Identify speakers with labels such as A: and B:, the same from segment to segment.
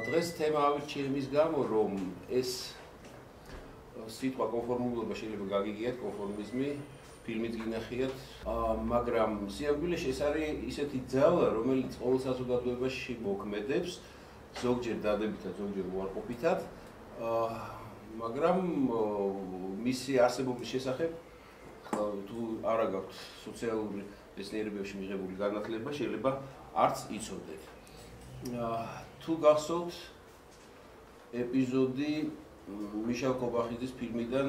A: დღეს თემა ავირჩიე იმის გამო, რომ ეს სიტყვა კონფორმულობა შეიძლება გაგიგიათ, კონფორმიზმი, ფილმიც გინახიათ, მაგრამ სიამბილეში ეს არის ისეთი ძალა, რომელიც ყოველ საზოგადოებაში მოქმედებს, ზოგჯერ დადებითად, ზოგჯერ უარყოფითად, მაგრამ მისი არსებობის შესახებ თუ არა გაქვთ სოციალური მეცნიერებებში მიღებული განათლება, შეიძლება არც იცოდეთ. თუ გახსოვთ ეპიზოდი მიშელ კობახიძის ფილმიდან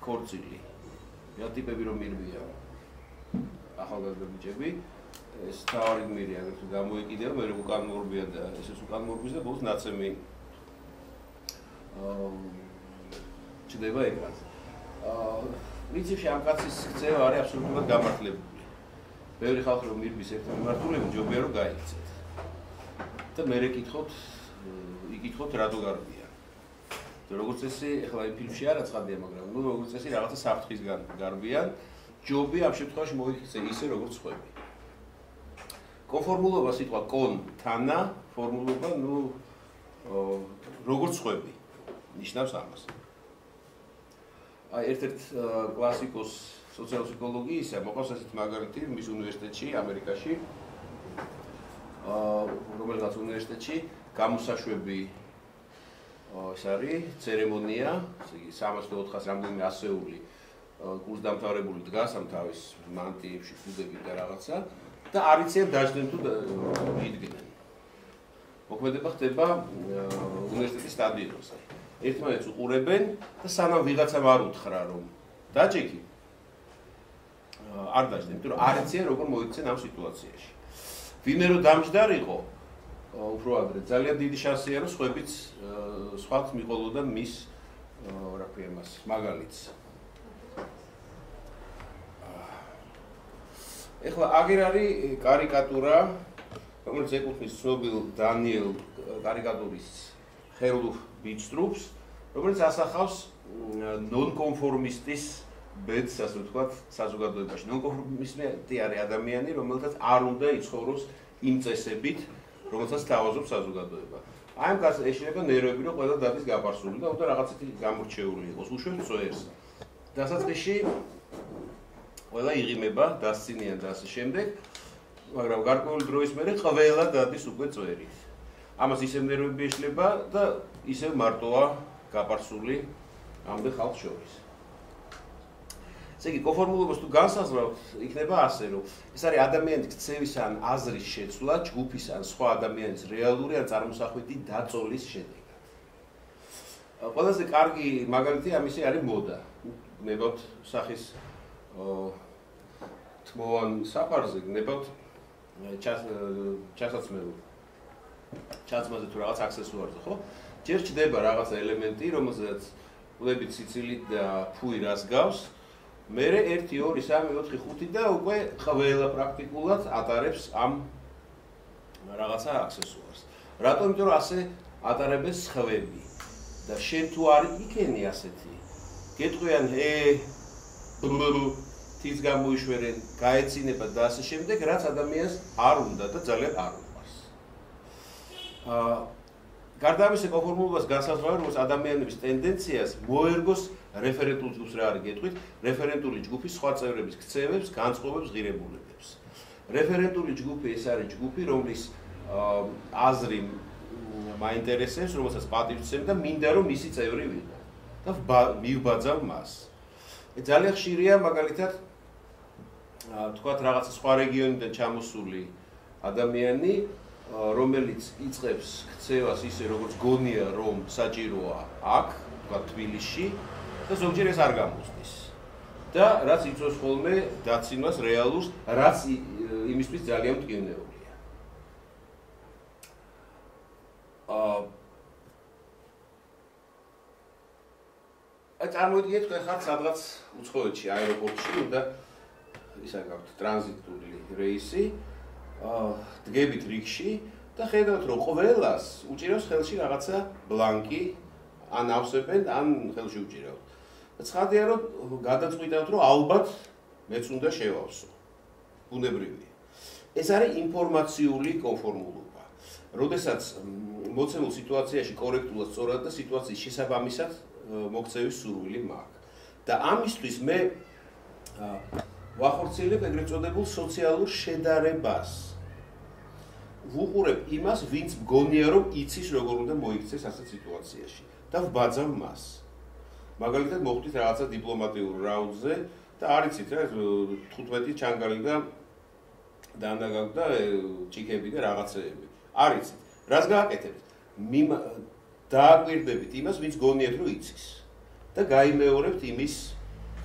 A: ქორწილი. რა ტიპები რომ მირბია ახალგაზრდა ბიჭები, ეს თავი გმირი აგრეთვე გამოეკიდება, მე უკან მორბია და ესეც უკან მორბის და ბოლოს ნაცემი ჩდება ეკრანზე. პრინციპში ამ კაცის ქცევა არის აბსოლუტურად გამართლებული. ბევრი ხალხი რომ მირბის ერთ მიმართულებით ჯობია რომ გაიქცეთ. და მე იკითხოთ რატო გარბიან. როგორც წესი, ეხლა იმ ფილმში არა ცხადია, მაგრამ ნუ როგორც წესი რაღაცა საფრთხისგან გარბიან, ჯობი ამ შემთხვევაში მოიქცე ისე როგორც ხვები. კონფორმულობა სიტყვა კონ თანა, ფორმულობა ნუ როგორც ხვები. ნიშნავს ამას. აი ერთ-ერთ კლასიკოს სოციალ-ფსიქოლოგიისა მოყავს ასეთი მაგალითი მის უნივერსიტეტში, ამერიკაში. რომელიღაც უნივერსიტეტში გამოსაშვები ეს არის ცერემონია, ესე იგი 304-ას რამდენიმე ასეული კურსდამთავრებული დგას ამ თავის მანტიებში, ქუდებით და რაღაცა და არ იციან დაждენ თუ იდგნენ. მოქმედება ხდება უნივერსიტეტის სტადიონზე. ერთმანეთს უყურებენ და სანამ ვიღაცამ არ უთხრა რომ დაჭიქი არ დაждენ, იმიტომ რომ არ იციან როგორ მოიქცენ ამ სიტუაციაში. ვინმე რომ დამჯდარიყო, უფრო ადრე ძალიან დიდი შანსია რომ სხვებიც სხვაც მიყოლოდა მის რა ქვია მას მაგალითს. ეხლა აგერ არის კარიკატურა, რომელიც ეკუთვნის ცნობილ დანიელ კარიკატურის ხერლუხ ბიჭდრუფს, რომელიც ასახავს ნონკონფორმისტის ბედს, ასე ვთქვათ, საზოგადოებაში. ნონკონფორმისტი არის ადამიანი, რომელსაც არ უნდა იცხოვროს იმ წესებით, რომელსაც თავაზობს საზოგადოება. აი ამ კაცს ეშინება ნერვები, რომ ყველა დადის გაპარსული და უნდა რაღაცეთი გამორჩეული იყოს, უშვებს წვერს. დასაწყისში ყველა იღიმება, დასცინიან და ასე შემდეგ, მაგრამ გარკვეული დროის მერე ყველა დადის უკვე წვერით. ამას ისევ ნერვები ეშლება და ისევ მარტოა გაპარსული ამდე ხალხს შორის. ესე იგი, კონფორმულობას თუ განსაზღვრავთ, იქნება ასე, რომ ეს არის ადამიანის ქცევის ან აზრის შეცვლა, ჯგუფის ან სხვა ადამიანის რეალური ან წარმოსახვითი დაწოლის შედეგად. ყველაზე კარგი მაგალითი ამისი არის მოდა. გნებავთ სახის თმოვან საფარზე, გნებავთ ჩასაცმელ ჩაცმაზე თუ რაღაც აქსესუარზე, ხო? ჯერ ჩდება რაღაცა ელემენტი, რომელზეც ვლებით სიცილით და ფუი რას გავს. მერე 1 2 3 4 5 და უკვე ყველა პრაქტიკულად ატარებს ამ რაღაცა აქსესუარს. რატომ? იმიტომ რომ ასე ატარებენ სხვები და შენ თუ არ იქენი ასეთი, გეტყვიან თის გამოიშვერენ, გაეცინება და ასე შემდეგ, რაც ადამიანს არ უნდა და ძალიან არ უყვარს. გარდა ამისა, კონფორმულობას განსაზღვრავენ, როგორც ადამიანების ტენდენციას მოერგოს რეფერენტულ ჯგუფს რა არის გეტყვით, რეფერენტული ჯგუფის სხვა წევრების ქცევებს, განწყობებს, ღირებულებებს. რეფერენტული ჯგუფი ეს არის ჯგუფი, რომლის აზრი მაინტერესებს, რომელსაც პატივცემ და მინდა რომ მისი წევრი ვიყო და მივბაძავ მას. ძალიან ხშირია მაგალითად თქვათ რაღაცა სხვა რეგიონიდან ჩამოსული ადამიანი, რომელიც იწყებს ქცევას ისე როგორც გონია რომ საჭიროა აქ, თქვათ თბილისში და ზოგჯერ ეს არ გამოწდის. და რაც იწვევს ხოლმე დაცინვას რეალურს, რაც იმისთვის ძალიან მტკივნეულია. წარმოიდგინეთ, თქვენ ხართ სადღაც უცხოეთში, აეროპორტში და ისა გაქვთ ტრანზიტული რეისი, დგებით რიგში და ხედავთ, რომ ყველას უჭირავს ხელში რაღაცა ბლანკი, ან ავსებენ, ან ხელში უჭირავთ. ცხადია, რომ გადაწყვიტავთ, რომ ალბათ მეც უნდა შევავსო. ბუნებრივია. ეს არის ინფორმაციული კონფორმულობა. როდესაც მოცემულ სიტუაციაში კორექტულად სწორად და სიტუაციის შესაბამისად მოქცევის სურვილი მაქვს. და ამისთვის მე ვახორციელებ ეგრეთ წოდებულ სოციალურ შედარებას. ვუყურებ იმას, ვინც მგონია, რომ იცის როგორ უნდა მოიქცეს ასეთ სიტუაციაში და ვბაძავ მას. მაგალითად მოხვდით რაღაცა დიპლომატიურ რაუნდზე და არ იცით რა 15 ჩანგალი და დანაგავდა ჩიქები და რაღაცეები. არ იცით. რას გააკეთებთ? დააკვირდებით იმას, ვინც გონიათ, რომ იცის და გაიმეორებთ იმის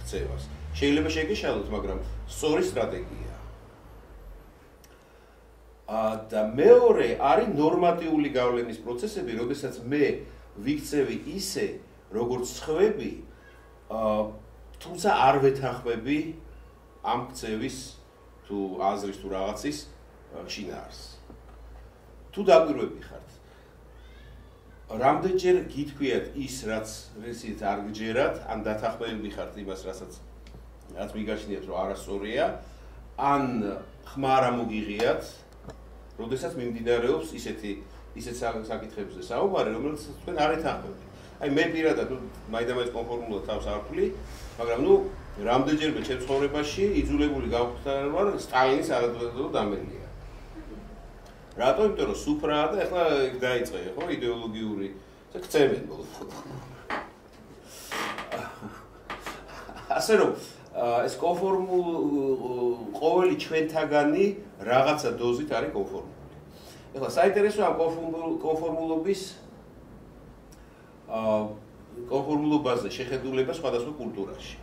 A: ქცევას. შეიძლება შეგეშალოთ, მაგრამ სწორი სტრატეგია. და მეორე არის ნორმატიული გავლენის პროცესები, როდესაც მე ვიქცევი ისე, როგორც სხვები, თუმცა არ ვეთანხმები ამ ქცევის თუ აზრის თუ რაღაცის შინაარს. თუ დაკვირვები ხართ, რამდენჯერ გითქვიათ ის, რაც რისით არ გჯერათ, ან დათანხმებული ხართ იმას, რაც მიგაჩნიათ, რომ არასწორია, ან ხმა არ მოგიღიათ, როდესაც მიმდინარეობს ისეთ საკითხებზე საუბარი, რომელიც თქვენ არ ეთანხმებით. აი მე პირადად მაინდა-მაინც კონფორმულად თავს არ ვფლი, მაგრამ რამდენჯერმე ჩემ ცხოვრებაში იძულებული გავხსნა, რომ სტალინის არადვერძო დამელია. რატო? იმიტომ რომ სუფრაა და ეხლა დაიწყე, ხო, იდეოლოგიური ქცევენ ბოლოს. ასე რომ ეს ყოველი ჩვენთაგანი რაღაცა დოზით არის კონფორმული. ეხლა საინტერესო ამ კონფორმულობაზე შეხედულება სხვადასხვა კულტურაში.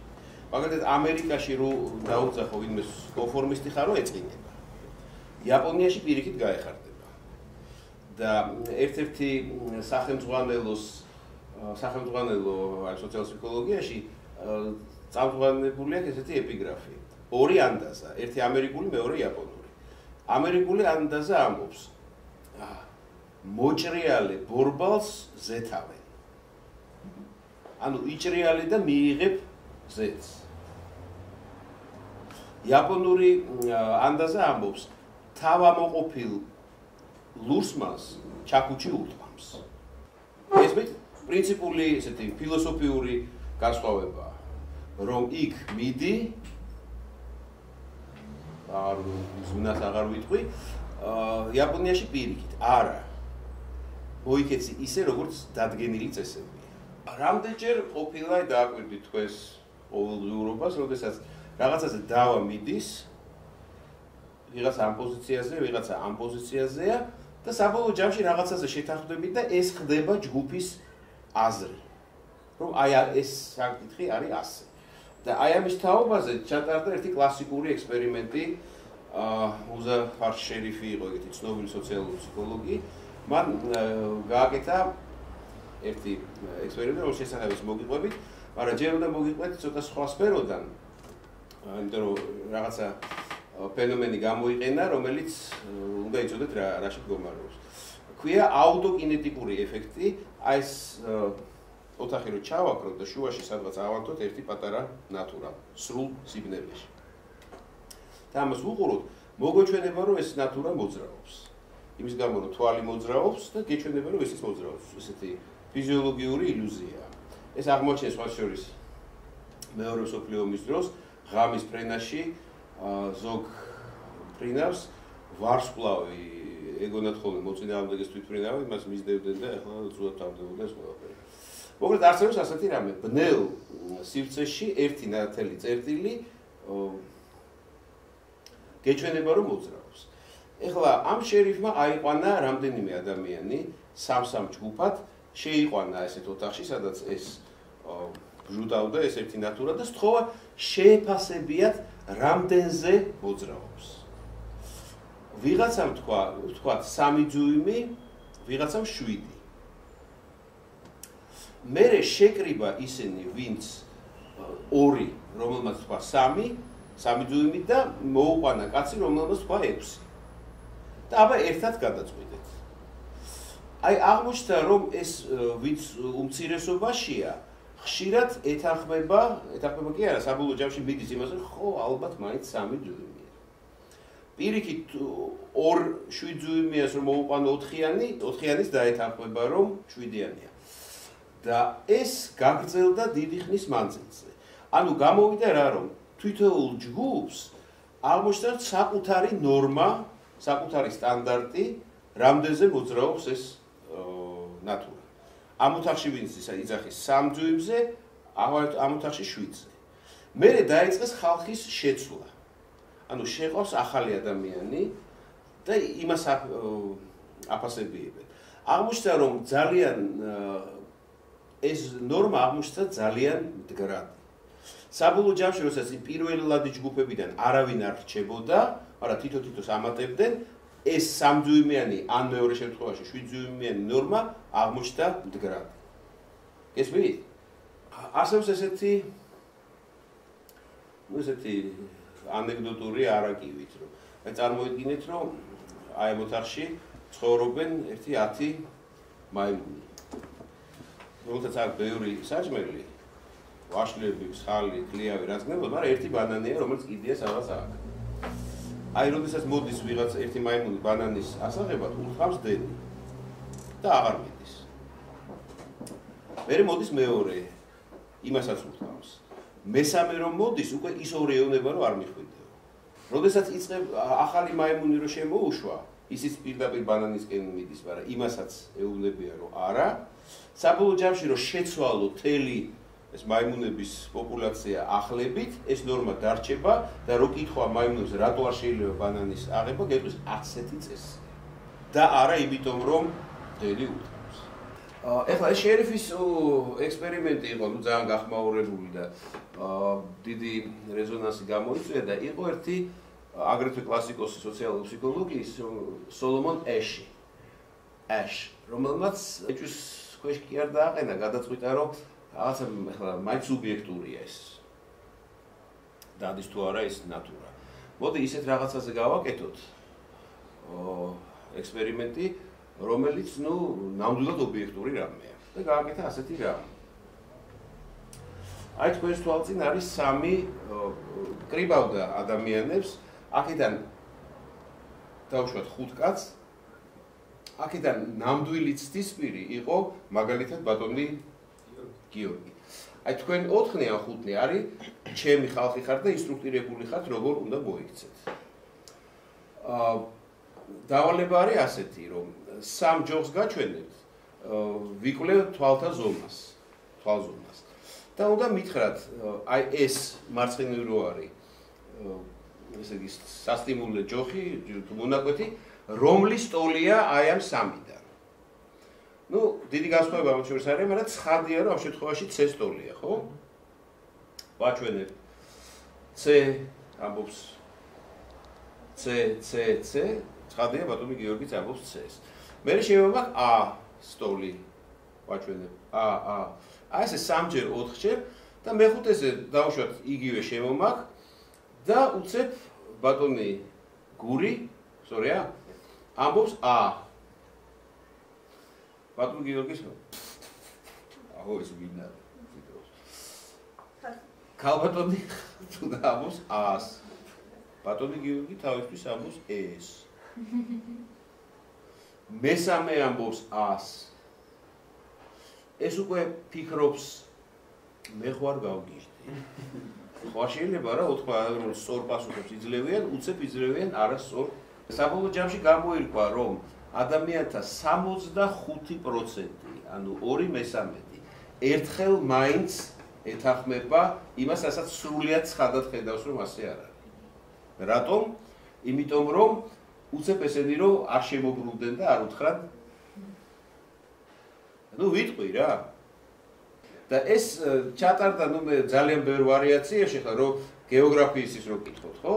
A: მაგალითად ამერიკაში რო დაუძახო ვინმე კონფორმისტი ხარო ეწყინება. იაპონიაში პირიქით გაეხარდება. და ერთ-ერთი სახელმძღვანელო აი სოციალურ ფსიქოლოგიაში წამყვანებული აქვს ესეთი ეპიგრაფი. ორი ანდაზა, ერთი ამერიკული, მეორე იაპონური. ამერიკული ანდაზა ამბობს: მოჭრიალე ბორბალს ზეთავენ. ანუ იჭრიალე და მიიღებ ზეთს. იაპონური ანდაზა ამბობს: თავამოყოფილ ლურსმანს ჩაქუჩი უთმამს. ეს პრინციპული ესეთი ფილოსოფიური განსხვავებაა, რომ იქ მიდი არ ზუნას აღარ ვიტყვი, იაპონიაში პირიქით, არა. მოიქეცი ისე, როგორც დადგენილი წესებია. რამდენჯერ ყოფილა დააკვირდით თქვენს ყოველდღიურობას, როდესაც რაღაცაზე დავა მიდის, ვიღაცა ამ პოზიციაზე, ვიღაცა ამ პოზიციაზეა და საბოლოო ჯამში რაღაცაზე შეთანხმდებით და ეს ხდება ჯგუფის აზრი. რომ აი ეს საკითხი არის ასე. და აი ამის თაობაზე ჩატარდა ერთი კლასიკური ექსპერიმენტი, უზა ფარშერიფი იყო ეგეთი ცნობილი სოციალური ფსიქოლოგი. მან გააკეთა ერთი ექსპერიმენტი, რომ შესახებაც მოგიყვებით, მაგრამ ჯერ უნდა მოგიყვეთ ცოტა სხვა სფეროდან. იმიტომ რომ რაღაცა ფენომენი გამოიყენა, რომელიც უნდა იცოდეთ რაში მდგომარეობს. ქვია აუტოკინეტიკური ეფექტი, აი ეს ოთახი რო ჩავაკროთ და შუაში სადღაც ავანთოთ ერთი პატარა ნატურა, სრულ სიბნელეში. და ამას ვუყუროთ, მოგოჩვენება რომ ეს ნატურა მოძრაობს. იმის გამო რომ თვალი მოძრაობს და გეჩვენება რომ ესეც მოძრაობს. ესეთი ფიზიოლოგიური ილუზიაა. ეს აღმოჩნდა სხვა შორის მეორე მსოფლიო ომის დროს ღამის ფრენაში ზოგ ფრინავს ვარსკვლავი ეგონათ ხოლმე მოწინააღმდეგეს თვითფრინავი, იმას მისდევდნენ და ახლა ზუსტად თავდებოდა ეს ყველაფერი. მოკლედ არსებობს ასეთი რამე, ბნელ სივრცეში ერთი ნათელი წერტილი გეჩვენება რომ მოძრაობს. ეხლა ამ შერიფმა აიყვანა რამდენიმე ადამიანი სამ ჯგუფად, შეიყვანა ესეთ ოთახში, სადაც ეს ბჟუტავდა ეს ერთი ნატურა და სთხოვა შეეფასებიათ რამდენზე მოძრაობს. ვიღაცამ თქვა 3 დიუმი, ვიღაცამ 7. მერე შეკრიბა ისინი, ვინც 2, რომელმაც თქვა 3 დიუმი და მოუყვანა კაცი, რომელმაც თქვა 6. და აბა ერთად გადაწყვიტეთ. აი აღმოჩნდა, რომ ეს ვინც უმცირესობაშია, ხშირად ეთანხმება კი არა, საბოლოო ჯამში მიდის იმას, რომ ხო, ალბათ მაინც 3 დიუმია. პირიქით 2 შვიდძუიმიას რომ მოუყანო 4-იანის დაეთანხმება რომ 7-იანია. და ეს გაგრძელდა დიდი ხნის მანძილზე. ანუ გამოვიდა რა რომ თითოეულ ჯგუფს აღმოჩნდა საკუთარი ნორმა, საკუთარი სტანდარტი, რამდენზე მოძრაობს ეს ნატურა. ამ ოთახში ვინც იძახის 3 ძუიმზე, ამ ოთახში 7-ზე. მერე დაიწყეს ხალხის შეცვლა. ანუ შეყავს ახალი ადამიანი და იმას აფასებიებენ. აღმოჩნდა რომ ძალიან ეს ნორმა აღმოჩნდა ძალიან მდგრადი. საბოლოო ჯამში როდესაც პირველადი ჯგუფებიდან არავინ არ რჩებოდა, მაგრამ თითო-თითოს ამატებდნენ, ეს 3 ძუიმიანი ან მეორე შემთხვევაში 7 ძუიმიანი ნორმა აღმოჩნდა მდგრადი. გესმით? არსებობს ესეთი ანეკდოტური არაკივით, რომ წარმოიდგინეთ, რომ აი ამ ოთახში ცხოვრობენ 10 მაიმუნი. რომელთაც აქვს ბევრი საჭმელი, ვაშლები, ხალი, ქლიავი, რაც გნებოდა, მაგრამ ერთი ბანანია, რომელიც კიდეა სადღაც აქვს. აი, როდესაც მოდის ვიღაც ერთი მაიმუნი ბანანის ასაღებად, ურთავს დედი და აღარ მიდის. მერე მოდის მეორე, იმასაც ურთავს. მესამე რომ მოდის, უკვე ის ორი ეუბნება რომ არ მიხვიდეო. როდესაც იწყებ ახალი მაიმუნი რომ შემოუშვა, ისიც პირდაპირ ბანანისკენ მიდის, მაგრამ იმასაც ეუბნებია რომ არა. საბოლოო ჯამში რომ შეცვალო თელი ეს მაიმუნების პოპულაცია ახლებით, ეს ნორმა დარჩება და რო კითხვა მაიმუნებს რატო არ შეიძლება ბანანის აღება, გეტყვის ასეთი წესი. და არა იმიტომ რომ დედი უთავს. ეხლა ეს შერიფის ექსპერიმენტი იყო, ну ძალიან გახმაურებული და დიდი რეზონანსი გამოიწვია და იყო ერთი აგრეთვე კლასიკოსი სოციალური ფსიქოლოგიის სოლომონ ეში. რომელმაც ეჭვის ქვეშ კი არ დააყენა, გადაწყვიტა რომ რაღაცა ეხლა მაინც სუბიექტურია ეს. დადის თუ არა ეს ნატურა. მოდი ისეთ რაღაცაზე გავაკეთოთ ექსპერიმენტი, რომელიც ნამდვილად ობიექტური რამეა და გააკეთა ასეთი რამ. აი თქვენს თვალწინ არის 3 კრიბავდა ადამიანებს, აქედან დავუშვათ 5 კაცს, აქედან ნამდვილი ცდისპირი იყო მაგალითად ბატონი გიორგი. აი თქვენ 4-ნი ან 5-ნი არის ჩემი ხალხი ხართ და ინსტრუქტირებული ხართ როგორ უნდა მოიქცეთ. დავალება არის ასეთი, რომ 3 ჯოხს გაჩვენებთ, ვიკვლევ თვალთა ზომას, თვალზომას. და უნდა მითხრათ, აი ეს მარცხნივ რო არის, ესე იგი სასტიმულო ჯოხი, მონაკვეთი, რომლის ტოლია აი ამ 3-დან. Ну, დიდი განსხვავება ამ შორის არის, მაგრამ ცხადია, რომ ამ შემთხვევაში C ტოლია, ხო? ვაჩვენებ. C ამბობს C, ცხადია, ბატონი გიორგიც ამბობს C-ს. მერე შევამაქვს A სტოლი, ვაჩვენებ. A. აი ესე 3-ჯერ 4-ჯერ და მეხუთეზე დავუშვათ იგივე შევამაქვს და უცებ ბატონი გური, სწორია? ამბობს A. ბატონი გიორგის აჰო ეს ვინა ქალბატონი თუ ამბობს A-ს. ბატონი გიორგი თავისთვის ამბობს E-ს. მესამე ამბობს A-ს. ეს უკვე ფიქრობს მე ხო არ გავგიჟდი. ხო შეიძლება რა უთქვა რომ სწორ პასუხებს იძლევიან, უცებ იძლევიან არასწორ. საბოლოო ჯამში გამოირკვა რომ ადამიანთა 65%, ანუ 2/3 ერთხელ მაინც ეთანხმება იმას, რასაც სრულიად ცხადად ხედავს რომ ასე არ არის. რატომ? იმიტომ რომ უცებ ესენი რომ არ შემობრუნდნენ და არ უთხრან ну ვიტყვი რა. და ეს ჩატარდა მე ძალიან ბევრ ვარიაციაში ხა რომ გეოგრაფიის ის რო კითხოთ, ხო?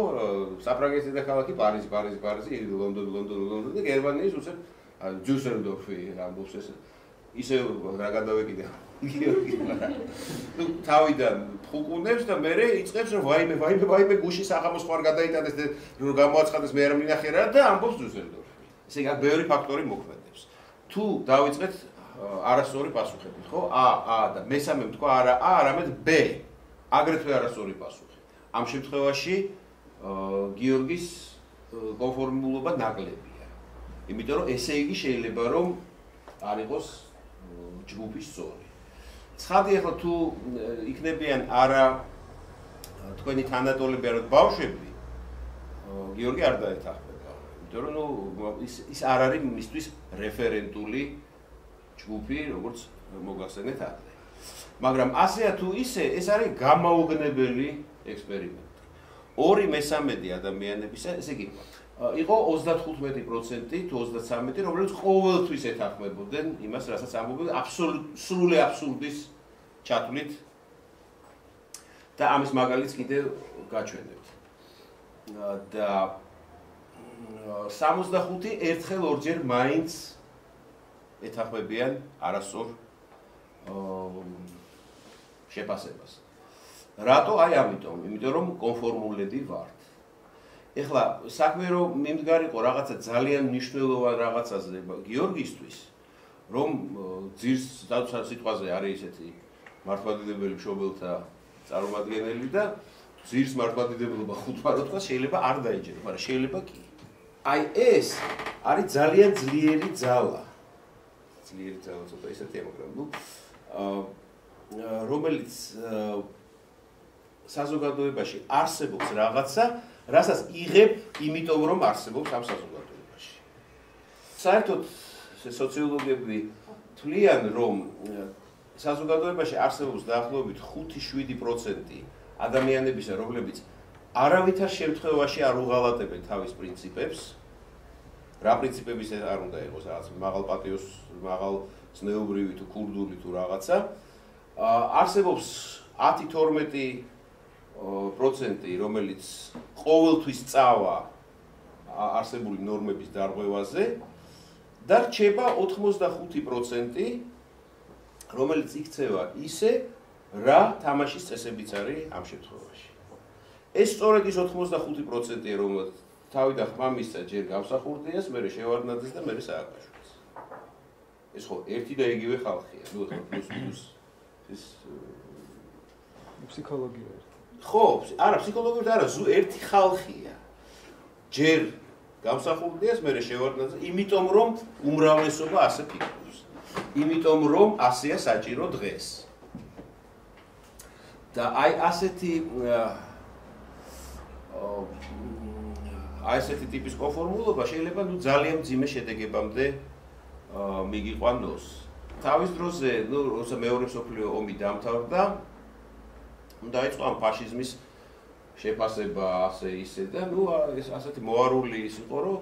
A: საფრანგეთის დედაქალაქი პარიზი, ლონდონი და გერმანიის უცებ ჯუსელდორფი ამბობს ეს. ისე რა გადავეკიდე. ну თავიდან ფუყუნებს და მერე იწყებს რომ ვაიმე გუში საღამოს ხوار გადაიტანეს და რომ გამოაცხადეს მე არ მინახე რა და ამბობს ჯუსელდორფი. ესე იგი ბევრი ფაქტორი მოქმედებს. თუ დავიწყეთ არასწორი პასუხებით, ხო? A და მესამე თქვა არა A, არამედ B. აგრეთვე არასწორი პასუხი. ამ შემთხვევაში გიორგის კონფორმულობა ნაკლებია. იმიტომ რომ ესე იგი შეიძლება რომ არ იყოს ჯგუფის სწორი. ცხადი ახლა თუ იქნებიან არა თქვენი თანატოლები არა ბავშვები, გიორგი არ დაეთანხმება. იმიტომ რომ ის არ არის მისთვის რეფერენტული ჯგუფი, როგორც მოგახსენეთ ადრე. მაგრამ ასეა თუ ისე, ეს არის გამაოგნებელი ექსპერიმენტი. 2/3 ადამიანებისა, ესე იგი, იყო 35% თუ 33%, რომლებიც ყოველთვის ეთანხმებოდნენ იმას, რასაც ამბობენ, სრული აბსურდის ჩათვლით და ამის მაგალითს კიდევ გაჩვენებთ. და 65 ერთხელ ორჯერ მაინც ეთანხმებიან არასწორ შეფასებას. რატო? აი ამიტომ, იმიტომ რომ კონფორმულები ვართ. ეხლა საქმე რომ მიმდგარიყო რაღაცა ძალიან მნიშვნელოვან რაღაცაზე გიორგისთვის, რომ ძირს სიტყვაზე არის ესეთი მართლმადიდებელი მშობელთა წარმომადგენელი და ძირს მართლმადიდებლობა ხუთვარო თქვა შეიძლება არ დაიჯერო, მაგრამ შეიძლება კი. აი ეს არის ძალიან ძლიერი ძალა. ძლიერი ძალა ცოტა ისეთია, მაგრამ რომელიც საზოგადოებაში არსებობს რაღაცა, რასაც იღებ იმიტომ რომ არსებობს ამ საზოგადოებაში. საერთოდ სოციოლოგები თვლიან რომ საზოგადოებაში არსებობს დაახლოებით 5-7% ადამიანებისა, რომლებიც არავითარ შემთხვევაში არ უღალატებენ თავის პრინციპებს. რა პრინციპების არ უნდა იყოს, რაღაც მაღალ პატიოს, მაღალ ზნეობრივი თუ ქურდული თუ რაღაცა. არსებობს 10-12%, რომელიც ყოველთვის წავა არსებული ნორმების დარღვევაზე და რჩება 85%, რომელიც იქცევა ისე, რა თამაშის წესებიც არის ამ შემთხვევაში. ეს სწორედ ის 85%-ია, რომელიც თავიდან ხმა მისცა ჯერ გამსახურდიას, მერე შევარდნაძეს და მერე სააკაშვილს. ეს ხო ერთი და იგივე ხალხია, ნუ ხო პლუს ეს
B: ფსიქოლოგია.
A: ხო, არა, ფსიქოლოგიურად არა, ერთი ხალხია. ჯერ გამსახურდიას, მერე შევარდნაძე, იმიტომ რომ უმრავლესობა ასე ფიქრობს. იმიტომ რომ ასეა საჭირო დღეს. და აი ასეთი ტიპის კონფორმულობა შეიძლება ნუ ძალიან მძიმე შედეგებამდე მიგიყვანოს. თავის დროზე, ნუ როცა მეორე მსოფლიო ომი დამთავრდა, დაიწყო ამ ფაშიზმის შეფასება ასე ისე და ნუ ეს ასეთი მოარული ის იყო, რომ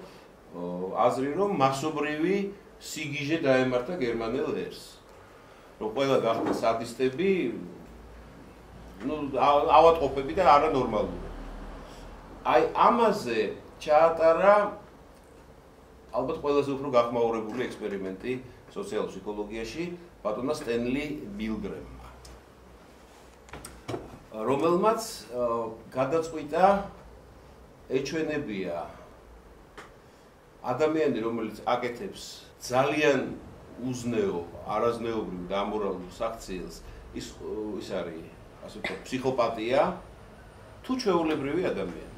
A: აზრი რომ მასობრივი სიგიჟე დაემართა გერმანელ ერს. რომ ყველა გახდა სადისტები, ნუ ავატყოფები და არანორმალური. აი ამაზე ჩაატარა ალბათ ყველაზე უფრო გახმაურებული ექსპერიმენტი სოციალურ ფსიქოლოგიაში ბატონმა სტენლი მილგრემმა, რომელმაც გადაწყვიტა ეჩვენებია ადამიანი, რომელიც აკეთებს ძალიან უზნეო, არაზნეობრივ და ამორალურ საქციელს, ის არის ასე ვთქვათ, ფსიქოპატია თუ ჩვეულებრივი ადამიანია.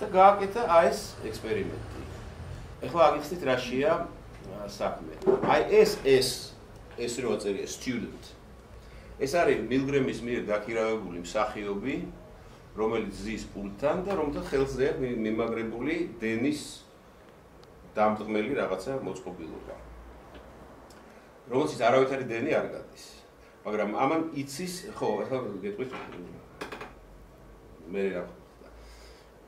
A: და გააკეთა ეს ექსპერიმენტი. ეხლა აგიხსნით რაშია საქმე. აი ეს რო აწერია student. ეს არის მილგრემის მიერ დაქირავებული მსახიობი, რომელიც ზის პულტთან და რომელთა ხელზე აქვს მიმაგრებული დენის დამდგმელი რაღაცა მოწყობილობა. რომელშიც არავითარი დენი არ გადის. მაგრამ ამან იცის, ხო, ახლა გეტყვით მე რა.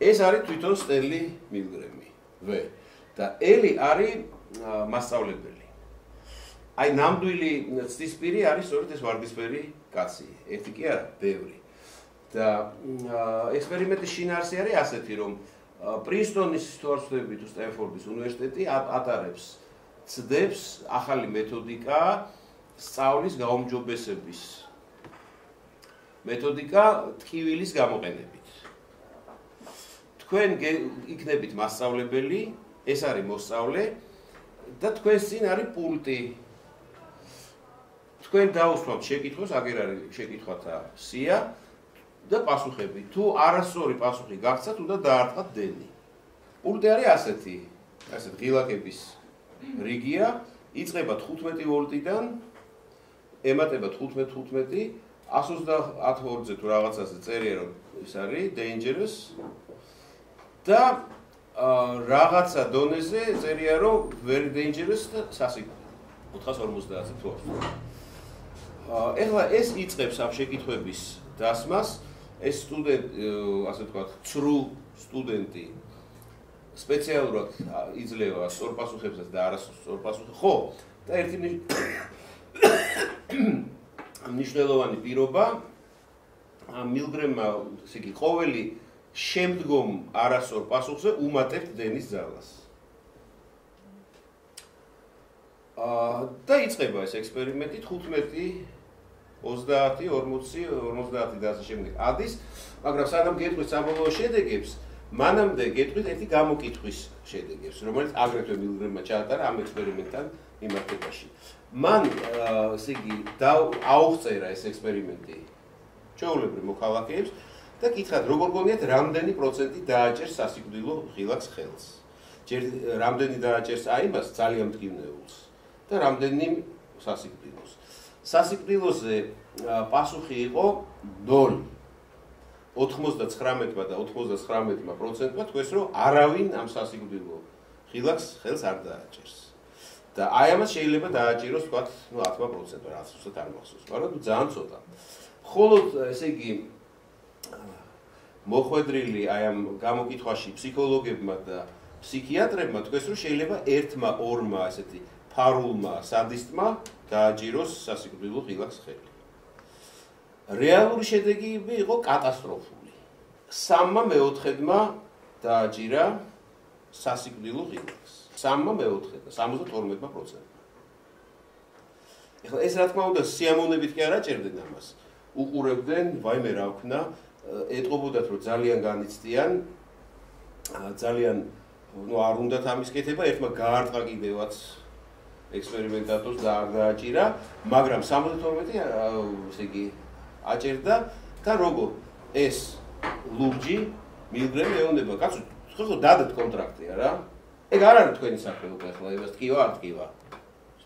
A: ეს არის თვითონ სტენლი მილგრემი. და ელი არის მასწავლებელი. აი ნამდვილი ცდისპირი არის სწორედ ეს ვარდისფერი კაცი. ერთი კი არა, ბევრი. და ექსპერიმენტის შინაარსი არის ასეთი, რომ პრინსტონის თუ არ ვცდები თუ სტენფორდის უნივერსიტეტი ატარებს ცდებს ახალი მეთოდიკა სწავლის გაუმჯობესების მეთოდიკა ტკივილის გამოყენებით. თქვენ იქნებით მასწავლებელი, ეს არის მოსწავლე და თქვენს წინ არის პულტი. თქვენ დაუსვამთ შეკითხვას, აგერ არის შეკითხვათა სია და პასუხები. თუ არასწორი პასუხი გაგცათ, უნდა დაარტყათ დენი. პულტი არის ასეთი ღილაკების რიგია, იწყება 15 ვოლტიდან, ემატება 15-15, 120 ვოლტზე თუ რაღაცაზე წერია რომ ის არის dangerous და რაღაცა დონეზე წერია რომ very dangerous და სასიკვდილო 450-ზე თუ ეხლა ეს იწყებს ამ შეკითხვების დასმას, ეს სტუდენტი, ასე ვთქვათ, ცრუ სტუდენტი სპეციალურად იძლევა სწორპასუხებსაც და არასწორპასუხებს. ხო, და ერთი მნიშვნელოვანი პირობა მილგრემმა, ესე იგი, ყოველი შემდგომ არასწორ პასუხზე უმატებთ დენის ძალას. და იწყება ეს ექსპერიმენტი 15, 30, 40, 50 და ასე შემდეგ ადის, მაგრამ სანამ გეტყვით საბოლოო შედეგებს, მანამდე გეტყვით ერთი გამოკითხვის შედეგებს, რომელიც აგრეთვე მილგრემმა ჩაატარა ამ ექსპერიმენტთან მიმართებაში. მან, ესე იგი, აუღწერა ეს ექსპერიმენტი ჩვეულებრივ მოქალაქეებს და კითხათ, როგორ გონიათ, რამდენი პროცენტი დააჭერს სასიკვდილო ღილაკს ხელს. ჯერ რამდენი დააჭერს აიმას ძალიან მტკივნეულს და რამდენი სასიკვდილოს. სასიკვდილოზე პასუხი იყო 0. 99 და 99% თქვეს, რომ არავინ ამ სასიკვდილო ღილაკს ხელს არ დააჭერს. და აი ამას შეიძლება დააჭიროს, თქვათ, 10%, რაც უბრალოდ არ მახსოვს, მაგრამ ძალიან ცოტა. ხოლოდ, ესე იგი, მოხვედრილი აი ამ გამოკითხვაში ფსიქოლოგებმა და ფსიქიატრებმა თქვეს, რომ შეიძლება 1-2 ესეთი ფარულმა სადისტმა დააჭიროს სასიკვდილო ღილაკს ხელი. რეალური შედეგი იყო კატასტროფული. 3/4-მა დააჭირა სასიკვდილო ღილაკს. 3/4-მა, 72%. ეხლა ეს რა თქმა უნდა სიამოვნებით კი არ აჭერდნენ ამას. უყურებდნენ, ვაიმე რა ვქნა, ეტყობოდათ რომ ძალიან განიცდიან, ძალიან არ უნდათ ამის კეთება, ერთმა გაარტყა კიდევაც ექსპერიმენტატორს და არ დააჭირა, მაგრამ 72 ესე იგი აჭერდა და როგორ ეს ლურჯი მილგრემი ეუბნება, კაცო, ხო დადეთ კონტრაქტი არა? ეგ არ არის თქვენი საქმე უკვე ახლა, იმას ტკივა არ ტკივა.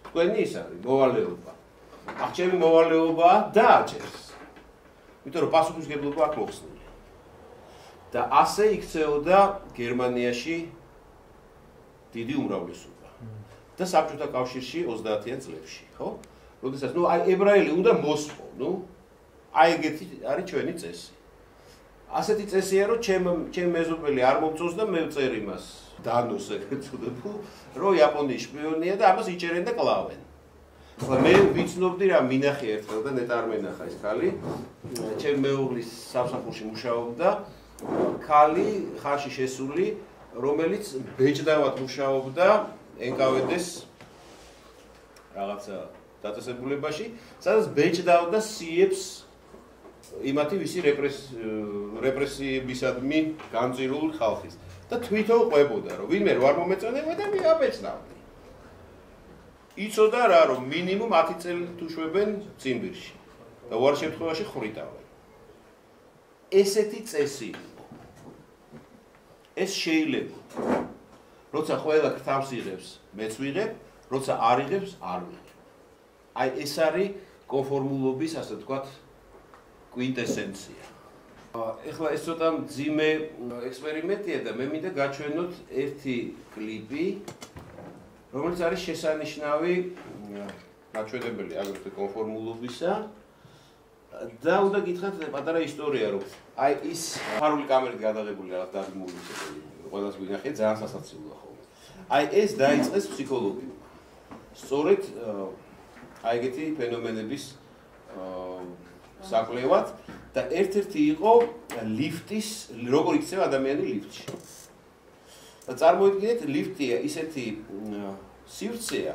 A: თქვენი ის არის მოვალეობა. აღჭემი მოვალეობაა დააჭერს. იმიტომ რომ პასუხისმგებლობა აქ მოხსნილია. და ასე იქცეოდა გერმანიაში დიდი უმრავლესობა. და საბჭოთა კავშირში 30-იან წლებში, ხო? როდესაც აი ებრაელი უნდა მოსპო, აი ეგეთი არის ჩვენი წესი. ასეთი წესია, რომ ჩემ მეზობელი არ მომწონს და მე ვწერ იმას დანოს ეგრეთ წოდებულ, რომ იაპონიის შპიონია და ამას იჭერენ და კლავენ. ახლა მე ვიცნობდი რა მინახე ერთხელ და ნეტარ მენახა ეს ქალი, ჩემ მეუღლის სამსახურში მუშაობდა, ქალი ხარში შესული, რომელიც ბეჭდავად მუშაობდა NKVD-ს რაღაცა დაწესებულებაში, სადაც ბეჭდავდა სიებს იმათი ვისი რეპრესიებისადმი განწირული ხალხის და თვითონ ყვებოდა, რომ ვინმე რო არ მომეწონება და მე აბეჭდავდი. იცოდა რა, რომ მინიმუმ 10 წელი თუ შვებენ ციმბირში და უარ შემთხვევაში ხრიტავენ. ესეთი წესი იყო. ეს შეიძლება. როცა ყველა ქთავს იღებს, მეც ვიღებ, როცა არ იღებს, არ ვიღებ. აი ეს არის კონფორმულობის, ასე ვთქვათ, კვინტესენცია. ეხლა ეს ცოტა მძიმე ექსპერიმენტია და მე მინდა გაჩვენოთ ერთი კლიპი, რომელიც არის შესანიშნავი გაჩვენებელი აგრეთვე კონფორმულობისა და უნდა გითხრათ პატარა ისტორია, რომ აი ის ფარული კამერით გადაღებული რაღაც დადგმული ყველას გვინახეთ, ძალიან სასაცილოა ხოლმე. აი ეს დაიწყეს ფსიქოლოგიურად. სწორედ აი ეგეთი ფენომენების საკვლევად და ერთ-ერთი იყო ლიფტის, როგორ იქცევა ადამიანი ლიფტში. და წარმოიდგინეთ, ლიფტია ისეთი სივრცეა,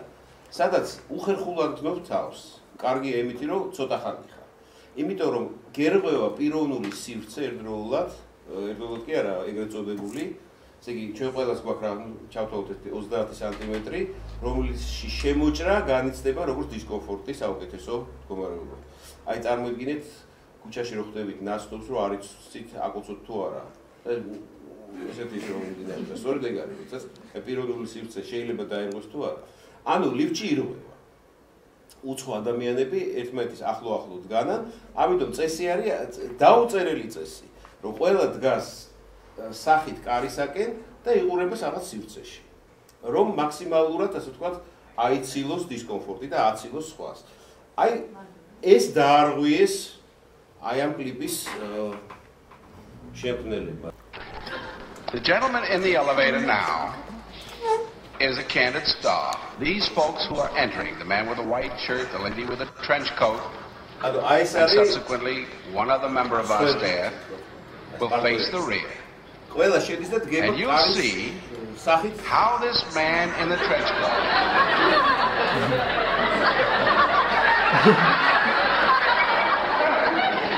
A: სადაც უხერხულად გნობ თავს. კარგი ემითი, რომ ცოტა ხანი ხარ. იმიტომ რომ გერღვევა პიროვნული სივრცე ერთდროულად კი არა, ეგრეთ წოდებული, ესე იგი, ჩვენ ყველას გვაქვს რა, ჩავთვალოთ 30 სანტიმეტრი, რომელში შემოჭრა განიცდება როგორც დისკომფორტი, საუკეთესო მდგომარეობა. აი წარმოიდგინეთ, ქუჩაში რო ხდებით ნასტობს, რომ არ იცით აკოცოთ თუ არა. ესეთი შემომდინარე და სწორედ ეგ არის, როდესაც პიროვნული სივრცე შეიძლება დაერღვეს თუ არა. ანუ ლიფტში ირღვევა. უცხო ადამიანები ერთმანეთის ახლო დგანან, ამიტომ წესი არის დაუწერელი წესი, რომ ყველა დგას სახით კარისაკენ და იყურება რაღაც სივრცეში. რომ მაქსიმალურად, ასე ვთქვათ, აიცილოს დისკომფორტი და აცილოს სხვას. აი ეს დაარღვიეს აი ამ კლიპის შემქმნელება.
B: The gentleman in the elevator now is a candid star. These folks who are entering, the man with the white shirt, the lady with the trench coat, and subsequently one other member of our staff will face the rear. And you'll see how this man in the trench coat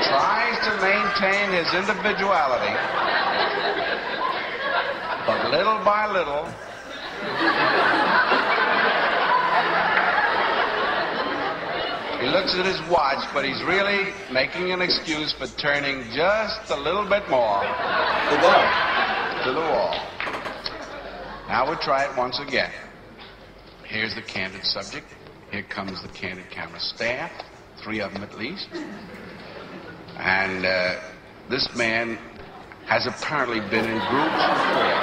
B: tries to maintain his individuality, but little by little, he looks at his watch, but he's really making an excuse for turning just a little bit more to the wall. Now we'll try it once again. Here's the candid subject. Here comes the candid camera staff, 3 of them at least. And this man has apparently been in groups before.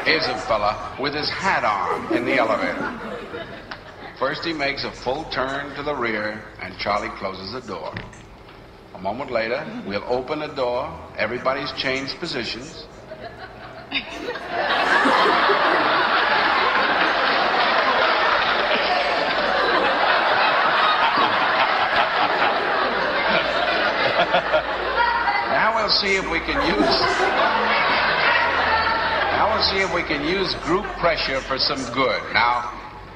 B: Here's a fella with his hat on in the elevator. First he makes a full turn to the rear and Charlie closes the door. A moment later, we'll open the door. Everybody's changed positions. Now we'll see if we can use group pressure for some good. Now,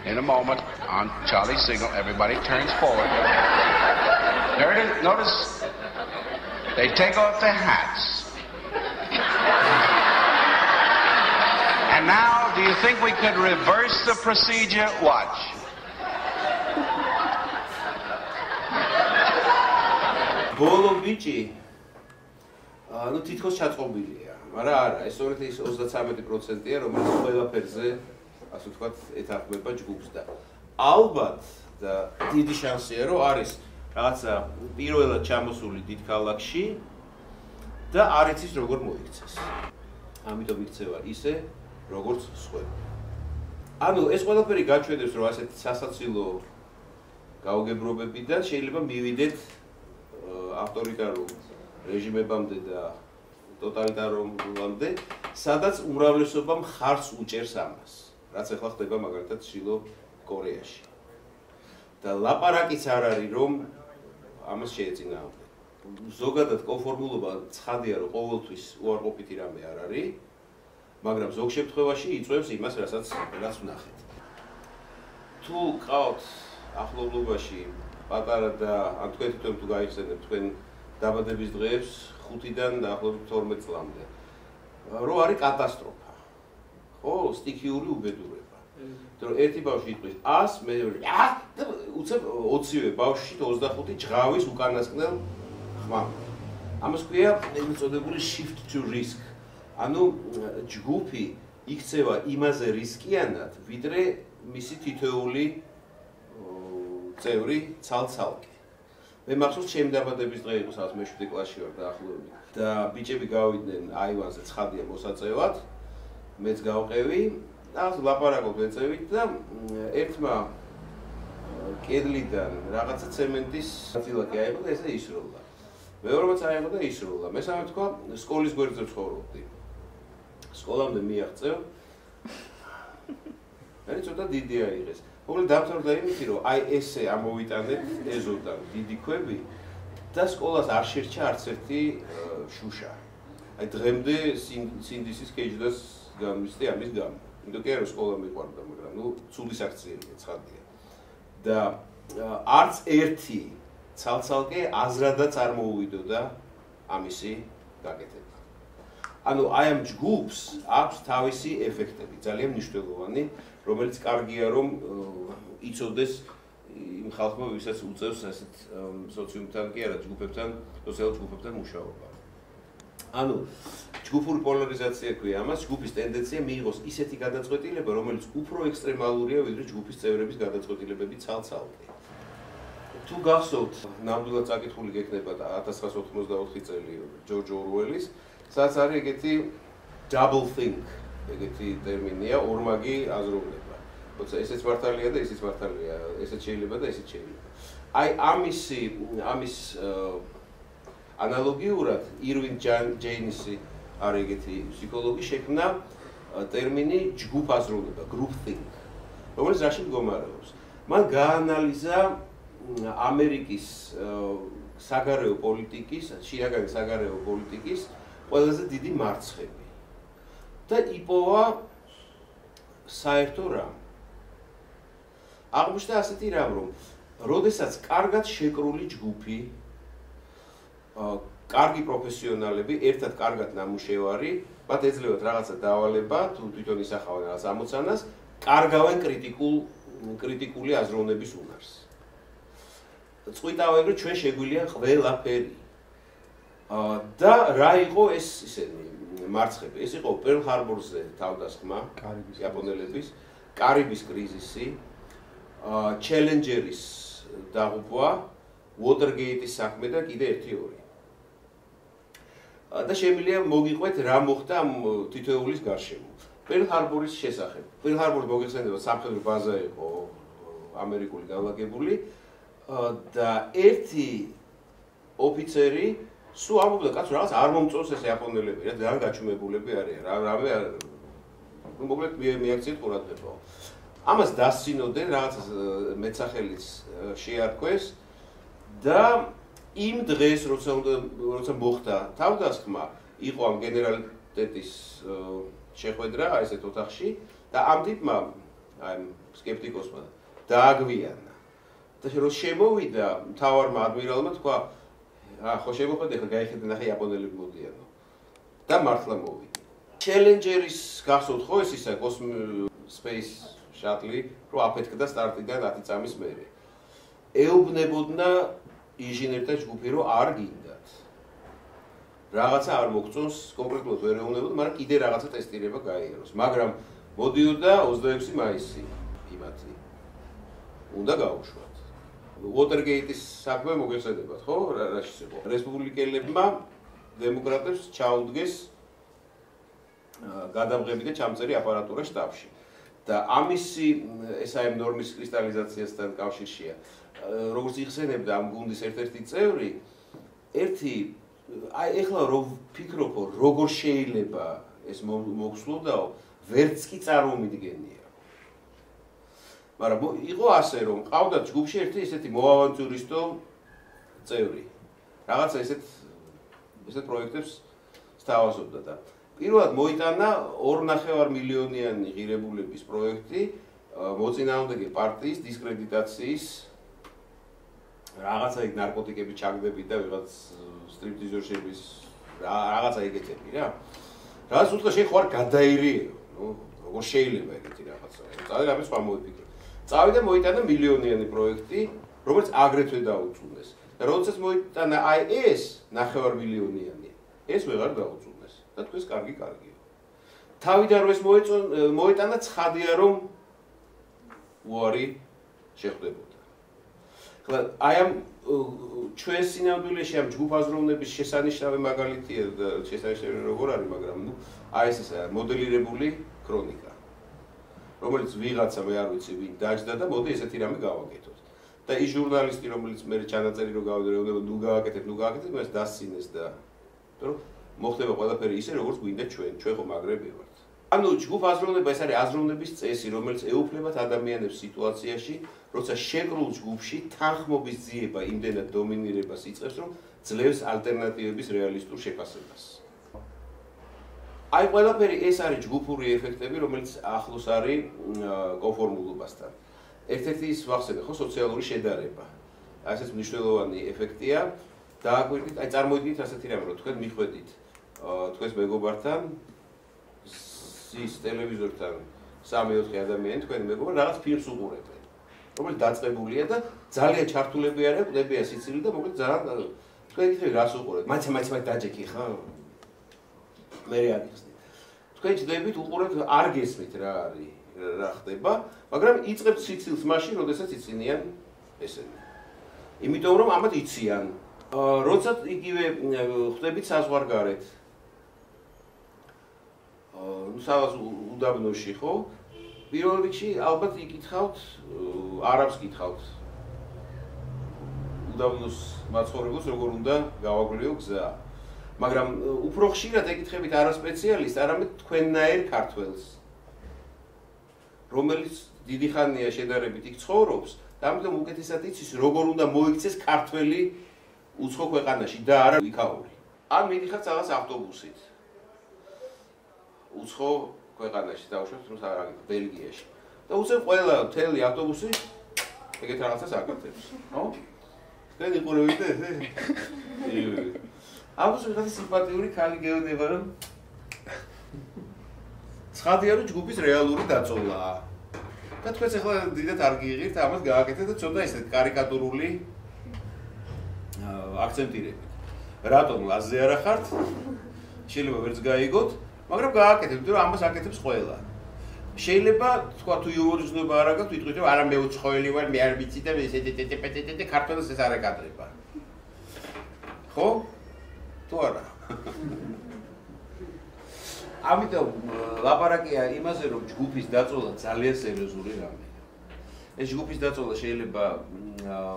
B: in a moment, on Charlie's signal, everybody turns forward. Notice they take off their hats. And now, do you think we could reverse the procedure? Watch.
A: ბოლო ბიჭი ანუ თითქოს ჩაწყობილია, მაგრამ არა, ეს სწორედ ის 33%-ია, რომელიც ყველაფერზე, ასე ვთქვათ, ეთანხმება ჯგუფს და ალბათ და დიდი შანსია, რომ არის რაღაცა პირველად ჩამოსული დიდ ქალაქში და არ იცის როგორ მოიქცეს. ამიტომ იქცევა ისე, როგორც სხვები. ანუ ეს ყველაფერი გაჩვენებს, რომ ასეთი სასაცილო გაუგებრობებიდან შეიძლება მივიდეთ ავტორიტარულ რეჟიმებამდე და ტოტალიტარულ-მდე, სადაც უმრავლესობა მხარს უჭერს ამას, რაც ახლა ხდება მაგალითად ჩრდილო კორეაში. და ლაპარაკიც არ არის, რომ ამას შეეწინააღმდეგონ. ზოგადად კონფორმულობა ცხადია, რომ ყოველთვის უარყოფითი რამე არ არის, მაგრამ ზოგ შემთხვევაში იწვევს იმას, რაც ვნახეთ. თუ ყავთ ახლობლობაში პატარა და ან თქვენ თვითონ თუ გაიხსენებთ თქვენ დაბადების დღეებს 5-დან დაახლოებით 12 წლამდე, რომ არის კატასტროფა. ხო, სტიქიური უბედურება. რომ ერთი ბავშვი იტყვის 100, მეორე და უცებ 20-ვე ბავშვში 25 ჭღავის უკანასკნელ ხმამ. ამას ქვია ეწოდებული shift to risk. ანუ ჯგუფი იქცევა იმაზე რისკიანად, ვიდრე მისი თითოეული წევრი ცალ-ცალკე. მე მახსოვს ჩემი დაბადების დღე იყო, სადაც მე 7 კლასში ვარ დაახლოებით. და ბიჭები გავიდნენ აივანზე ცხადია მოსაწევად, მეც გავყევი და ლაპარაკობ ეწევით და ერთმა კედლიდან რაღაცა ცემენტის ნაწილაკი აიღო და ესე ისროლდა. მეორემაც აიღო და ისროლდა. მესამე თქვა, სკოლის გვერდზე ვცხოვრობდი. სკოლამდე მიაღწევ. მე ცოტა დიდი აიღეს. მოკლედ დამთავრდა იმით, რომ აი ესე ამოვიტანეთ ეზოდან დიდი ქვები და სკოლას არ შერჩა არც ერთი შუშა. აი დღემდე სინდისის კეჯდას გამისდი ამის გამო. იმიტომ კი არა სკოლა მიყვარდა, მაგრამ ნუ ცულის აქციებია, ცხადია. და არც ერთი ცალ-ცალკე აზრადაც არ მოუვიდოდა ამისი გაკეთება. ანუ აი ამ ჯგუფს აქვს თავისი ეფექტები, ძალიან მნიშვნელოვანი, რომელიც კარგია რომ იცოდეს იმ ხალხმა, ვისაც უწევს ასეთ სოციუმთან კი არა, ჯგუფებთან, სოციალურ ჯგუფებთან მუშაობა. ანუ ჯგუფური პოლარიზაცია ქვია ამას, ჯგუფის ტენდენცია მიიღოს ისეთი გადაწყვეტილება, რომელიც უფრო ექსტრემალურია, ვიდრე ჯგუფის წევრების გადაწყვეტილებები ცალ-ცალკე. თუ გახსოვთ, ნამდვილად წაკითხული გექნება 1984 წელი ჯორჯ ორუელის, სადაც არის ეგეთი double think, ეგეთი ტერმინია, ორმაგი აზროვნება. როცა ესეც მართალია და ესეც მართალია, ესეც შეიძლება და ესეც შეიძლება. აი ამის ანალოგიურად ირვინ ჯეინისი არის ეგეთი ფსიქოლოგი შექმნა ტერმინი ჯგუფ აზროვნება, group think, რომელიც რაში მდგომარეობს. მან გაანალიზა ამერიკის საგარეო პოლიტიკის, შინაგანი საგარეო პოლიტიკის ყველაზე დიდი მარცხები და იპოვა საერთო რამ. აღმოჩნდა ასეთი რამ, რომ როდესაც კარგად შეკრული ჯგუფი, კარგი პროფესიონალები, ერთად კარგად ნამუშევარი, მათ ეძლევათ რაღაცა დავალება, თუ თვითონ ისახავენ რაღაც ამოცანას, კარგავენ კრიტიკული აზროვნების უნარს. წყვიტავენ, რომ ჩვენ შეგვიძლია ყველაფერი. და რა იყო ეს ისენი მარცხები? ეს იყო პერლ ჰარბორზე თავდასხმა იაპონელების, კარიბის კრიზისი, ჩელენჯერის დაღუპვა, უოტერგეიტის საქმე და კიდე ერთი-ორი. და შემიძლია მოგიყვეთ რა მოხდა ამ თითოეულის გარშემო. პერლ ჰარბორის შესახებ. პერლ ჰარბორი მოგეხსენებათ სამხედრო ბაზა იყო ამერიკული განლაგებული და ერთი ოფიცერი სულ ამბობდა კაცო რაღაც არ მომწონს ეს იაპონელები, რა ძალიან გაჩუმებულები არიან, რამე მოკლედ მიაქციეთ ყურადღება. ამას დასცინოდნენ რაღაც მეცახელიც შეარქვეს და იმ დღეს როცა მოხდა თავდასხმა, იყო ამ გენერალიტეტის შეხვედრა ესეთ ოთახში და ამ ტიპმა აი სკეპტიკოსმა დააგვიანა. და რო შემოვიდა მთავარმა ადმირალმა თქვა ხო შემოხვედე ხა გაიხედე ნახე იაპონელები მოდიანო და მართლა მოვიდა. ჩელენჯერის გახსოვთ ხო ეს ისა space shuttle რო აფეთქდა სტარტიდან 10 წამის მერე. ეუბნებოდნა ინჟინერთა ჯგუფი რომ არ გინდათ. რაღაცა არ მოგწონს, კონკრეტულად ვერ ეუბნებოდა, მაგრამ კიდე რაღაცა ტესტირება გაიაროს. მაგრამ მოდიოდა 26 მაისი იმათი. უნდა გაუშვათ. უოტერგეიტის საქმე მოგეხსენებათ, ხო? რაშიც იყო? რესპუბლიკელებმა დემოკრატებს ჩაუდგეს გადამღები და ჩამწერი აპარატურა შტაბში. და ამისი ეს აი ნორმის კრისტალიზაციასთან კავშირშია. როგორც იხსენებდა ამ გუნდის ერთ-ერთი წევრი, აი ეხლა რომ ვფიქრობ, როგორ შეიძლება ეს მოგსვლოდაო, ვერც კი წარმომიდგენია. მაგრამ იყო ასე რომ ყავდათ ჯგუფში ერთი ესეთი მოავანტიურისტო წევრი. რაღაცა ესეთ პროექტებს სთავაზობდა და პირველად მოიტანა 2.5 მილიონიანი ღირებულების პროექტი მოწინააღმდეგე პარტიის დისკრედიტაციის რაღაცა იქ ნარკოტიკების ჩაგდებით და ვიღაც სტრიპტიზორშების რაღაცა ეგეთები რა. რაღაც უცხო შეხوار გადაირიეო, როგორ შეიძლება ეგეთი რაღაცა. წავიდა ამის სხვა მოიფიქრე. წავიდა მოიტანა მილიონიანი პროექტი, რომელიც აგრეთვე დაუწუნეს. და როდესაც მოიტანა აი ეს 9 მილიონიანი, ეს ვეღარ დაუწუნეს. და თქვენს კარგია. თავიდან რომ ეს მოიტანა ცხადია რომ უარი შეხვდებოდა. ხლა აი ამ ჩვენ სინამდვილეში ამ ჯგუფ აზროვნების შესანიშნავი მაგალითია და შესანიშნავი როგორ არის, მაგრამ აი ეს მოდელირებული ქრონიკა. რომელიც ვიღაცა მე არ ვიცი ვინ დაჯდა და მოდი ესეთი რამე გავაკეთოთ. და ის ჟურნალისტი რომელიც მე ჩანაწერი რო გავდევნებოდა, ნუ გავაკეთებ, მას დასცინეს და რომ მოხდება ყველაფერი ისე როგორც გვინდა ჩვენ ხო მაგრები ვართ. ანუ ჯგუფ აზროვნება ეს არის აზროვნების წესი, რომელიც ეუფლებათ ადამიანებს სიტუაციაში, როცა შეკრულ ჯგუფში თანხმობის ძიება იმდენად დომინირებას იწყებს, რომ ძლევს ალტერნატივების რეალისტურ შეფასებას. აი ყველაფერი ეს არის ჯგუფური ეფექტები, რომელიც ახლოს არის კონფორმულობასთან. ერთ-ერთი ის ვახსენე ხო სოციალური შედარება. ასეც მნიშვნელოვანი ეფექტია. დააგვირდით, აი წარმოიდგინეთ ასეთი რამე, რომ თქვენ მიხვედით თქვენს მეგობართან ის ტელევიზორთან 3-4 ადამიანი თქვენი მეგობარი რაღაც ფილმს უყურებენ, რომელიც დაწყებულია და ძალიან ჩართულები არიან, ყდებიან სიცილი და მოკლედ ძალიან თქვენ იგივე რას უყურებთ? მაინც დაჯექი ხა? მე რეაგიხსნით. თქვენ ჭდებით უყურებთ, არ გესმით რა არის, რა ხდება, მაგრამ იწყებთ სიცილს მაშინ, როდესაც იცინიან ესენი. იმიტომ რომ ამათ იციან. როცა იგივე ხდებით საზღვარგარეთ. სავას უდაბნოში ხო? პირველ რიგში ალბათ იკითხავთ, არაბს კითხავთ. უდაბნოს მაცხოვრებელს როგორ უნდა გავაგვლიო გზა. მაგრამ უფრო ხშირად ეკითხებით არა სპეციალისტს, არამედ თქვენნაირ ქართველს, რომელიც დიდი ხანია შედარებით იქ ცხოვრობს და ამიტომ უკეთესად იცის, როგორ უნდა მოიქცეს ქართველი უცხო ქვეყანაში და არა იქაური. ან მიდიხართ რაღაც ავტობუსით. უცხო ქვეყანაში დავუშვათ, თუმცა არა ბელგიაში. და უცებ ყველა მთელი ავტობუსი ეგეთ რაღაცას აკეთებს, ხო? თქვენ იყურებით ესე? აუზო რაღაც სიმპათიური ქალი გეუბნება რომ ცხადია რომ ჯგუფის რეალური დაწოლაა. და თქვენც ახლა დიდად არ გიიღებთ, ამას გააკეთეთ და ცოტა ისე კარიკატურული აქცენტირებით. რატომ ლაზზე არა ხართ? შეიძლება ვერც გაიგოთ, მაგრამ გააკეთებთ, რომ ამას აკეთებს ყველა. შეიძლება თქვა თუ იუმორისტობა არ აქვს, ვიტყვით რომ არა მე უცხოელი ვარ, მე არ ვიცი და ესეთეთეთეთეთეთე ქართველს ეს არ ეკადრება. ხო? თუ არა. ამიტომ ლაპარაკია იმაზე, რომ ჯგუფის დაწოლა ძალიან სერიოზული რამეა. ეს ჯგუფის დაწოლა შეიძლება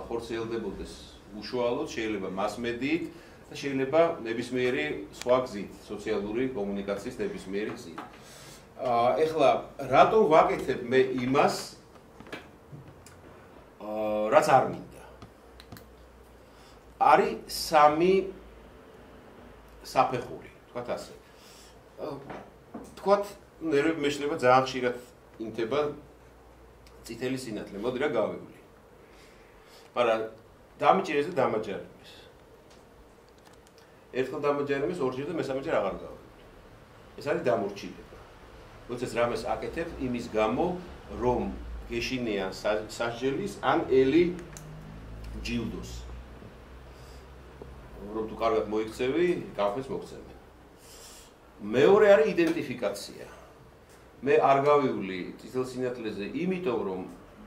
A: ხორციელდებოდეს უშუალოდ, შეიძლება მასმედიით და შეიძლება ნებისმიერი სხვა გზით, სოციალური კომუნიკაციის ნებისმიერი გზით. ეხლა რატომ ვაკეთებ მე იმას, რაც არ მინდა? არის სამი საფეხური, თქვათ ასე. თქვათ ნერვები მეშლება ძალიან ხშირად ინთება წითელი სინათლე, მოდი რა გავივლი. მაგრამ დამიჭირეს და დამაჯერებს. ერთხელ დამაჯერებს, ორჯერ და მესამეჯერ აღარ გავივლი. ეს არის დამორჩილება. როდესაც რამეს აკეთებ იმის გამო, რომ გეშინიან სასჯელის ან ელი ჯილდოს. რომ თუ კარგად მოიქცევი, კაფეს მოგცემენ. მეორე არის იდენტიფიკაცია. მე არ გავივლი წითელ სინათლეზე, იმიტომ რომ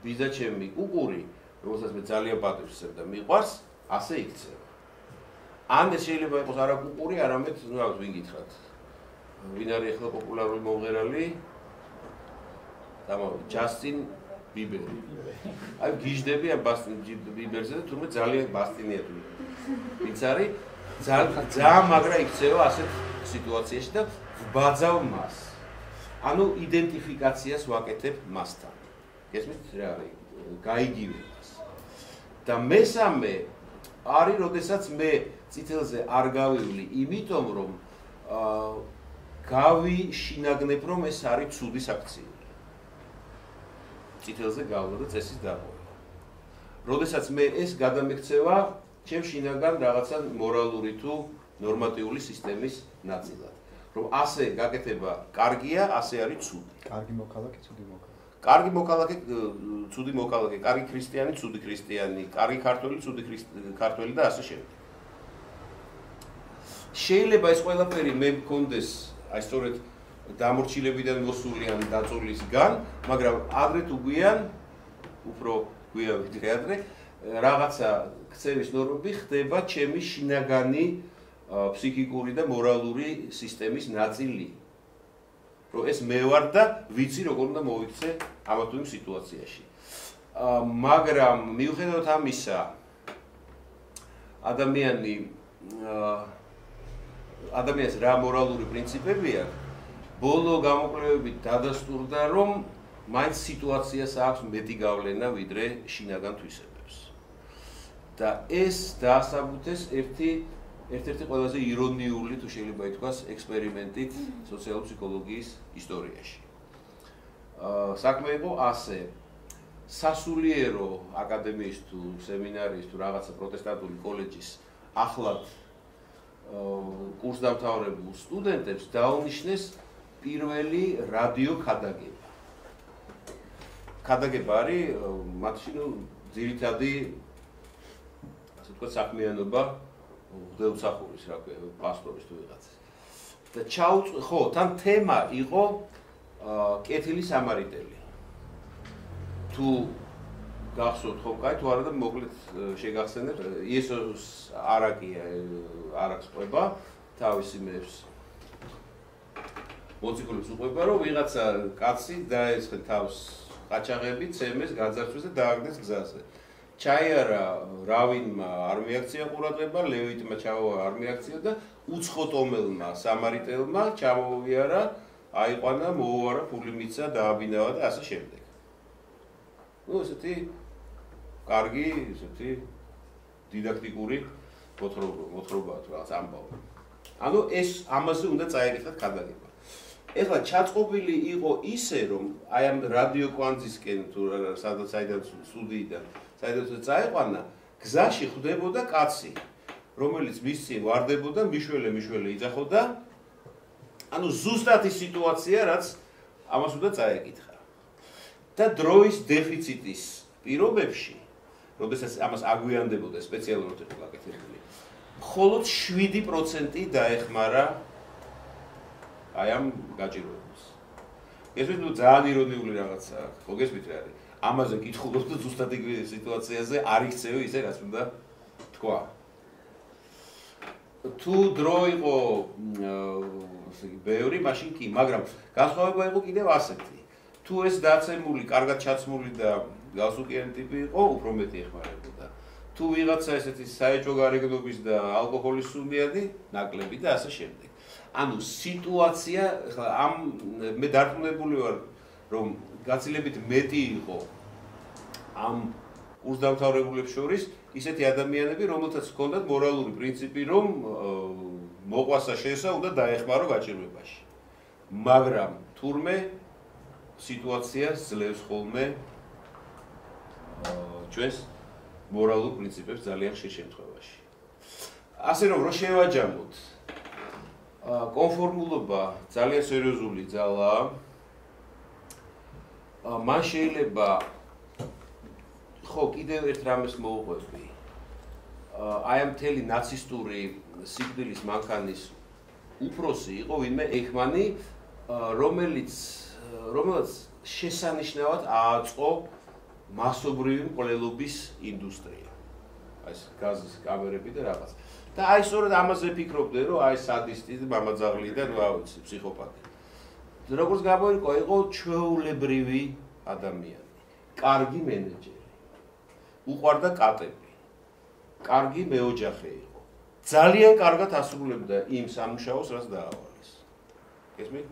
A: ბიძაჩემი კუკური, რომელსაც მე ძალიან პატივსებ და მიყვარს, ასე იქცევა. ან ეს შეიძლება იყოს არა კუკური, არამედ, ნუ რა ვინ გითხრათ. ვინ არის ახლა პოპულარული მომღერალი? დამავიწყე ჯასტინ ბიბერი. აი გიჟდები ამ ბასტინ ბიბერზე და თურმე ძალიან ბასტინია თუ. ვინც არის ძალიან მაგრა იქცევა ასეთ სიტუაციაში და ვბაძავ მას. ანუ იდენტიფიკაციას ვაკეთებ მასთან. გესმით რა არის? გაიგივებას. და მესამე არის, როდესაც მე წითელზე არ გავივლი, იმიტომ რომ გავიშინაგნებ, რომ ეს არის ცუდი საქციელი. წითელზე გავლა და წესის დარღვევა. როდესაც მე ეს გადამექცევა, ჩემ შინაგან რაღაცა მორალური თუ ნორმატიული სისტემის ნაწილად. რომ ასე გაკეთება კარგია, ასე არის ცუდი.
C: კარგი მოქალაქე, ცუდი მოქალაქე.
A: კარგი მოქალაქე, ცუდი მოქალაქე, კარგი ქრისტიანი, ცუდი ქრისტიანი, კარგი ქართველი, ცუდი ქართველი და ასე შემდეგ. შეიძლება ეს ყველაფერი მე მქონდეს, აი სწორედ დამორჩილებიდან მოსული ან დაწოლისგან, მაგრამ ადრე თუ გვიან, უფრო გვიან ვიდრე ადრე, რაღაცა ქცევის ნორმები ხდება ჩემი შინაგანი ფსიქიკური და მორალური სისტემის ნაწილი. რომ ეს მე ვარ და ვიცი როგორ უნდა მოვიქცე ამ თუ იმ სიტუაციაში. მაგრამ მიუხედავად ამისა, ადამიანს რა მორალური პრინციპები აქვს, ბოლო გამოკვლევებით დადასტურდა, რომ მაინც სიტუაციას აქვს მეტი გავლენა ვიდრე შინაგან თვისებებს. და ეს დაასაბუთეს ერთ-ერთი ყველაზე ირონიული, თუ შეიძლება ითქვას, ექსპერიმენტით სოციალური ფსიქოლოგიის ისტორიაში. საქმე იყო ასე, სასულიერო აკადემიის თუ სემინარიის თუ რაღაცა პროტესტანტული კოლეჯის ახლად კურსდამთავრებულ სტუდენტებს დაუნიშნეს პირველი რადიო ქადაგება. ქადაგება არის მათში ძირითადი ასე ვთქვათ საქმიანობა ღვთაემსახურის რა ქვია პასტორის თუ ვიღაცას. და ხო, თან თემა იყო კეთილი სამარიტელი. თუ გახსოვთ ხო, კაი თუ არა და მოკლედ შეგახსენებთ, იესოს არაკია არაკს ყვება თავის იმებს მოციქულებს უყვება, რომ ვიღაცა კაცი დაესხე თავს ყაჩაღებით, ცემეს, გაძარცვეს და დააგდეს გზაზე. ჩაიარა რავინმა არ მიაქცია ყურადღება, ლევიტმა ჩაუარა არ მიაქცია და უცხოტომელმა სამარიტელმა ჩამოვიარა, აიყვანა, მოუარა, ფული მიცა, დააბინავა და ასე შემდეგ. ესეთი კარგი, ესეთი დიდაქტიკური მოთხრობაა თუ რაღაც ამბავი. ანუ ეს ამაზე უნდა წაეკითხათ ქადაგება. ეხლა ჩაწყობილი იყო ისე, რომ აი ამ რადიო კვანძისკენ თუ საიდანაც სტუდიიდან, საიდანაც წაეყვანა, გზაში ხვდებოდა კაცი, რომელიც მის წინ ვარდებოდა, მიშველე იძახოდა. ანუ ზუსტად ის სიტუაცია, რაც ამას უნდა წაეკითხა. და დროის დეფიციტის პირობებში, როდესაც ამას აგვიანდებოდა სპეციალურად გაკეთებული, მხოლოდ 7% დაეხმარა აი ამ გაჭირვებას. ესეც ძალიან ირონიული რაღაცაა, ხო გესმით რა არის? ამაზე კითხულობ და ზუსტად იგივე სიტუაციაზე არ იქცევი ისე, რაც უნდა თქვა. თუ დრო იყო ესე იგი ბევრი, მაშინ კი, მაგრამ განსხვავება იყო კიდევ ასეთი. თუ ეს დაცემული, კარგად ჩაცმული და გასუკიანი ტიპი იყო, უფრო მეტი ეხმარებოდა. თუ ვიღაცა ესეთი საეჭვო გარეგნობის და ალკოჰოლის სუნიანი, ნაკლები და ასე შემდეგ. ანუ სიტუაცია, ამ მე დარწმუნებული ვარ, რომ გაცილებით მეტი იყო ამ კურსდამთავრებულებს შორის ისეთი ადამიანები, რომელთაც ჰქონდათ მორალური პრინციპი, რომ მოყვასა შეესა უნდა დაეხმარო გაჭირვებაში. მაგრამ თურმე სიტუაცია ძლევს ხოლმე ჩვენს მორალურ პრინციპებს ძალიან ხშირ შემთხვევაში. ასე რომ შევაჯამოთ, კონფორმულობა ძალიან სერიოზული ძალაა. მან შეიძლება ხო კიდევ ერთ რამეს მოუყვები. აი ამ მთელი ნაცისტური სიკვდილის მანქანის უფროსი იყო ვინმე ეიხმანი, რომელიც შესანიშნავად ააწყო მასობრივი მკვლელობის ინდუსტრია. აი ეს გაზის კამერები და რაღაც. და აი სწორედ ამაზე ფიქრობდე, რომ აი სადისტი, მამაძაღლი და რა ვიცი, ფსიქოპათი. როგორც გამოირკვა, იყო ჩვეულებრივი ადამიანი, კარგი მენეჯერი. უყვარდა კატები. კარგი მეოჯახე იყო. ძალიან კარგად ასრულებდა იმ სამუშაოს, რაც დაავალეს. გესმით?